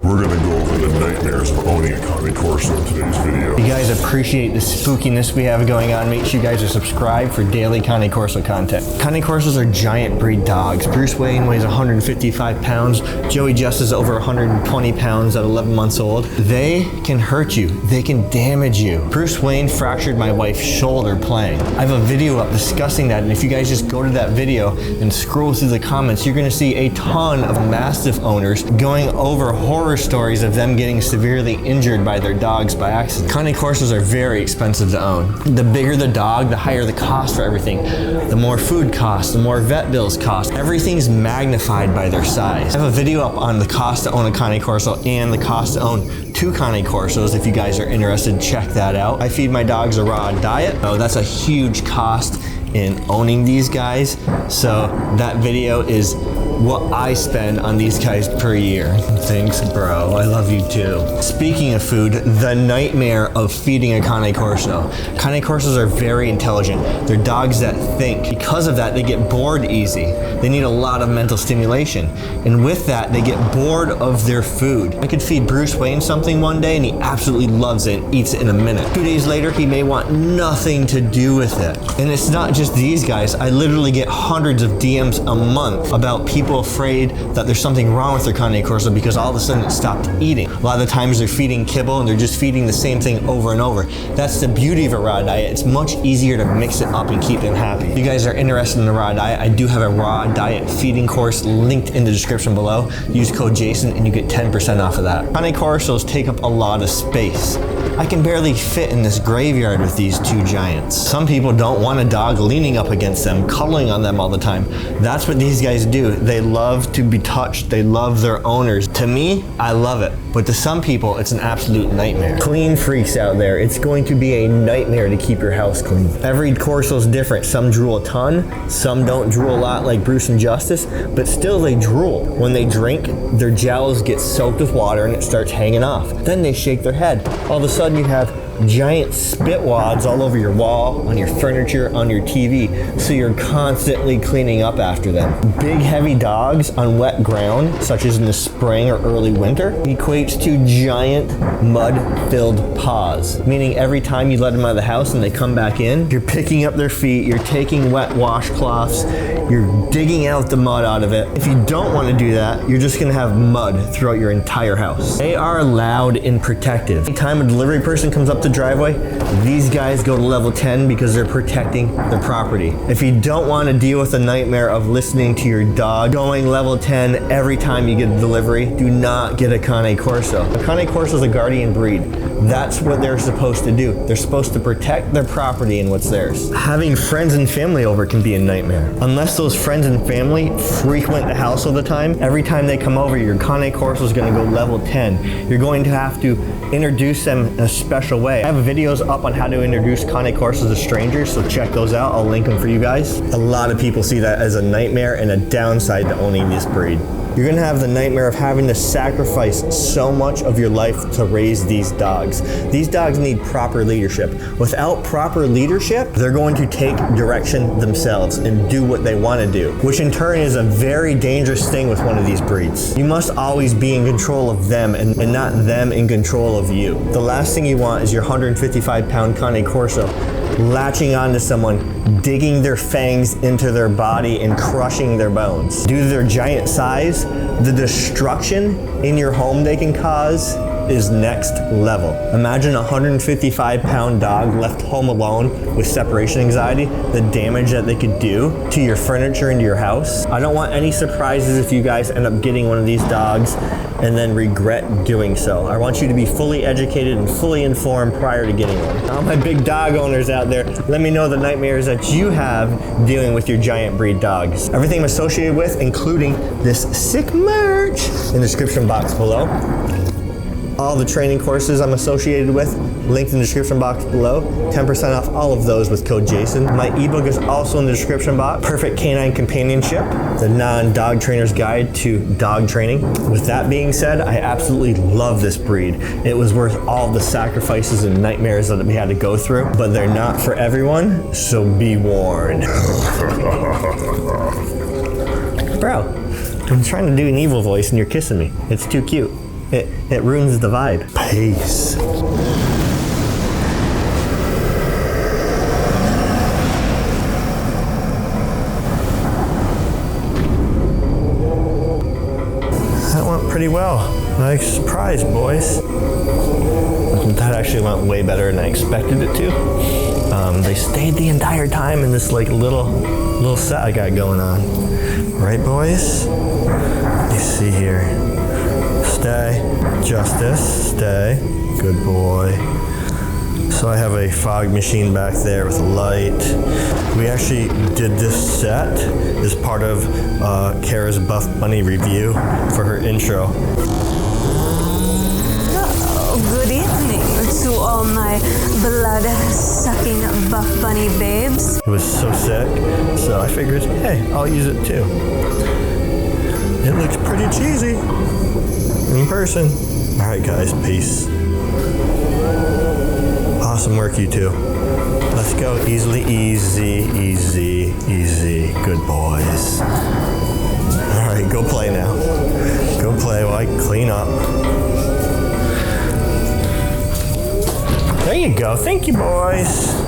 We're gonna go over the nightmares of owning a Cane Corso in today's video. If you guys appreciate the spookiness we have going on, make sure you guys are subscribed for daily Cane Corso content. Cane Corsos are giant breed dogs. Bruce Wayne weighs 155 pounds. Joey Just is over 120 pounds at 11 months old. They can hurt you. They can damage you. Bruce Wayne fractured my wife's shoulder playing. I have a video up discussing that, and if you guys just go to that video and scroll through the comments, you're gonna see a ton of Mastiff owners going over horror stories of them getting severely injured by their dogs by accident. Cane Corsos are very expensive to own. The bigger the dog, the higher the cost for everything. The more food costs, the more vet bills cost. Everything's magnified by their size. I have a video up on the cost to own a Cane Corso and the cost to own 2 Cane Corsos. If you guys are interested, check that out. I feed my dogs a raw diet. Oh, that's a huge cost in owning these guys. So that video is what I spend on these guys per year. Thanks, bro. I love you too. Speaking of food, the nightmare of feeding a Cane Corso. Cane Corsos are very intelligent. They're dogs that think. Because of that, they get bored easy. They need a lot of mental stimulation. And with that, they get bored of their food. I could feed Bruce Wayne something one day and he absolutely loves it and eats it in a minute. 2 days later, he may want nothing to do with it. And it's not just these guys. I literally get hundreds of DMs a month about people afraid that there's something wrong with their Cane Corso because all of a sudden it stopped eating. A lot of the times they're feeding kibble and they're just feeding the same thing over and over. That's the beauty of a raw diet. It's much easier to mix it up and keep them happy. If you guys are interested in the raw diet, I do have a raw diet feeding course linked in the description below. Use code Jason and you get 10% off of that. Cane Corsos take up a lot of space. I can barely fit in this graveyard with these 2 giants. Some people don't want a dog leaning up against them, cuddling on them all the time. That's what these guys do. They love to be touched. They love their owners. To me, I love it. But to some people, it's an absolute nightmare. Clean freaks out there, it's going to be a nightmare to keep your house clean. Every Corso is different. Some drool a ton, some don't drool a lot like Bruce and Justice, but still they drool. When they drink, their jowls get soaked with water and it starts hanging off. Then they shake their head. All of a sudden you have giant spit wads all over your wall, on your furniture, on your TV, so you're constantly cleaning up after them. Big heavy dogs on wet ground, such as in the spring or early winter, equates to giant mud-filled paws, meaning every time you let them out of the house and they come back in, you're picking up their feet, you're taking wet washcloths, you're digging out the mud out of it. If you don't want to do that, you're just gonna have mud throughout your entire house. They are loud and protective. Anytime a delivery person comes up the driveway, these guys go to level 10 because they're protecting their property. If you don't want to deal with the nightmare of listening to your dog going level 10 every time you get a delivery, do not get a Cane Corso. A Cane Corso is a guardian breed. That's what they're supposed to do. They're supposed to protect their property and what's theirs. Having friends and family over can be a nightmare. Unless those friends and family frequent the house all the time, every time they come over, your Cane Corso is going to go level 10. You're going to have to introduce them in a special way. I have videos up on how to introduce Cane Corsos to strangers, so check those out. I'll link them for you guys. A lot of people see that as a nightmare and a downside to owning this breed. You're gonna have the nightmare of having to sacrifice so much of your life to raise these dogs. These dogs need proper leadership. Without proper leadership, they're going to take direction themselves and do what they want to do, which in turn is a very dangerous thing with one of these breeds. You must always be in control of them and not them in control of you. The last thing you want is your 155-pound Cane Corso latching onto someone, digging their fangs into their body and crushing their bones. Due to their giant size, the destruction in your home they can cause is next level. Imagine a 155-pound dog left home alone with separation anxiety, the damage that they could do to your furniture and to your house. I don't want any surprises if you guys end up getting one of these dogs and then regret doing so. I want you to be fully educated and fully informed prior to getting one. All my big dog owners out there, let me know the nightmares that you have dealing with your giant breed dogs. Everything I'm associated with, including this sick merch, in the description box below. All the training courses I'm associated with, linked in the description box below. 10% off all of those with code Jason. My ebook is also in the description box. Perfect Canine Companionship, the non-dog trainer's guide to dog training. With that being said, I absolutely love this breed. It was worth all the sacrifices and nightmares that we had to go through, but they're not for everyone, so be warned. Bro, I'm trying to do an evil voice and you're kissing me. It's too cute. It ruins the vibe. Peace. That went pretty well. Nice surprise, boys. That actually went way better than I expected it to. They stayed the entire time in this like little set I got going on. Right, boys? Let me see here. Stay. Justice. Stay. Good boy. So I have a fog machine back there with a light. We actually did this set as part of Kara's Buff Bunny review for her intro. Good evening to all my blood-sucking Buff Bunny babes. It was so sick, so I figured, hey, I'll use it too. It looks pretty cheesy in person. All right, guys, peace. Awesome work, you two. Let's go easily, easy. Good boys. All right, go play now. Go play while I clean up. There you go. Thank you, boys.